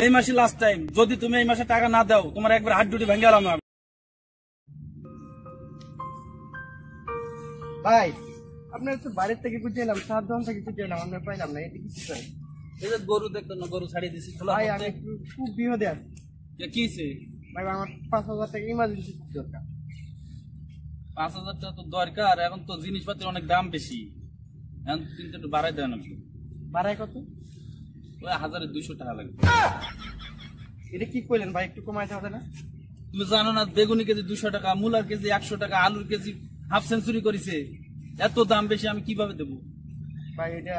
এই মাসে last time, যদি তুমি এই মাসে টাকা না দাও তোমার একবার হাত দুটি ভেঙে গেলাম। ভাই আপনার তো বাড়ির থেকে খুঁজে এলাম, 7 জন থেকে খুঁজে এলাম, আমরা পাইলাম না। এটা কি করে? এই যে গরু দেখতো না, গরু ছাড়িয়ে দিছি। ভাই আমি খুব বিপদে আছি। কিছে ভাই আমার 5,000 টাকা ইমার্জেন্সি দরকার। 5,000 টাকা তো দরকার, এখন তো জিনিসপাতির অনেক দাম বেশি, এখন কিন্তু একটু বাড়াই দেয় না। বাড়ায় কত? ওই 1,200 টাকা লাগবে। এটা কি করলেন ভাই, একটু কমাইতে হবে না? তুমি জানো না বেগুনি কেজি 200 টাকা, মূলার কেজি 100 টাকা, আলুর কেজি হাফ সেঞ্চুরি করেছে। এত দাম বেশি আমি কিভাবে দেবো? ভাই এটা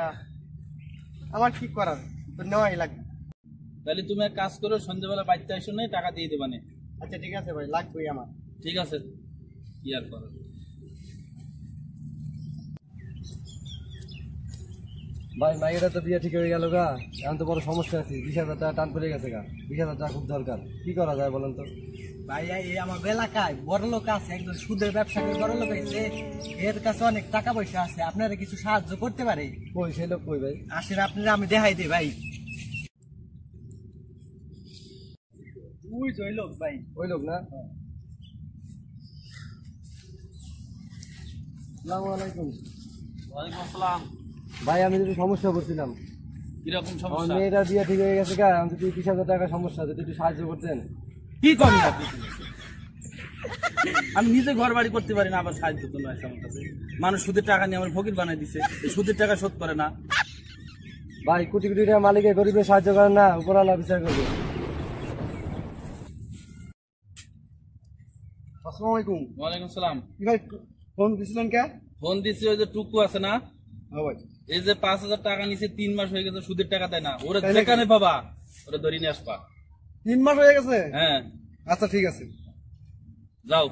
আমার কি করার, তো নেওয়াই লাগবে। তাহলে তুমি এক কাজ করো, সন্ধ্যাবেলা বাড়িতে এসো, নেই টাকা দিয়ে দেবানে। আচ্ছা ঠিক আছে ভাই, লাগবেই আমার। ঠিক আছে, কি আর করার। ভাই মাইয়েরা তো বিয়ে ঠিক হয়ে গেল গা, এখন তো বড় সমস্যা আছে। 20,000 টাকা টান পড়ে গেছে গা, 20,000 টাকা খুব দরকার। কি করা যায় বলেন তো? ভাই এই আমার এলাকায় বড় লোক আছে, একজন সুদের ব্যবসা করে বড় লোক আছে, এর কাছে অনেক টাকা পয়সা আছে, আপনারা কিছু সাহায্য করতে পারে? কই সেই লোক কই ভাই? আসেন আপনারা আমি দেখাই দিই ভাই। ওই যে ওই লোক ভাই। ওই লোক না? আসসালামু আলাইকুম। ওয়ালাইকুম আসসালাম। ভাই আমি যদি সমস্যা করছিলাম, কিরকম আমার সমস্যা? মেয়েটা বিয়ে ঠিক হয়ে গেছে গা, আমি যদি 20,000 টাকা সমস্যা, যদি একটু সাহায্য করতেন। কি করেন আপনি? আমি নিজে ঘর বাড়ি করতে পারি না, আবার সাহায্য তো নয় আমার কাছে। মানুষ সুদের টাকা নিয়ে আমার ফকির বানাই দিছে, এই সুদের টাকা শোধ করে না। ভাই কোটি কোটি টাকা মালিকে গরিবের সাহায্য করেন না, উপরওয়ালা বিচার করবে। আসসালামু আলাইকুম। ওয়ালাইকুম সালাম। কি ভাই ফোন দিছিলেন কে? ফোন দিছি, ওই যে টুকু আছে না, হ্যাঁ ভাই। এই যে 5,000 টাকা নিচে 3 মাস হয়ে গেছে, সুদের টাকা দেয় না। ওরা যেখানে পাবা ওরা ধরে নিয়ে আসবা। 3 মাস হয়ে গেছে? হ্যাঁ আচ্ছা ঠিক আছে। যাও।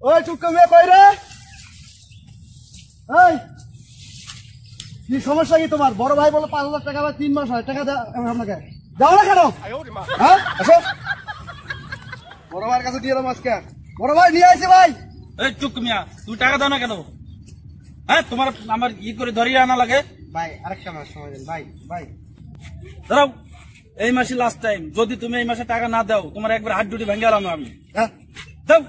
ওই টুক্কা মেয়ে কই রে? এই কি সমস্যা কি তোমার? বড় ভাই বলে 5,000 টাকা, আবার 3 মাস হয়, টাকা দাও আপনাকে। যাও না কেন? হ্যাঁ আসো। বড় ভাইয়ের কাছে দিয়ে এলাম আজকে। বড় ভাই নিয়ে আসে ভাই। এই টুকু মিয়া, তুমি টাকা দাও না কেন? হ্যাঁ তোমার আমার ই করে ধরিয়ে আনা লাগে। ভাই আরেকটা মাস সময় দেন ভাই। ভাই দাঁড়াও, এই মাসে লাস্ট টাইম, যদি তুমি এই মাসে টাকা না দাও তোমার একবার হাত দুটি ভেঙে গেলাম আমি। হ্যাঁ দাও।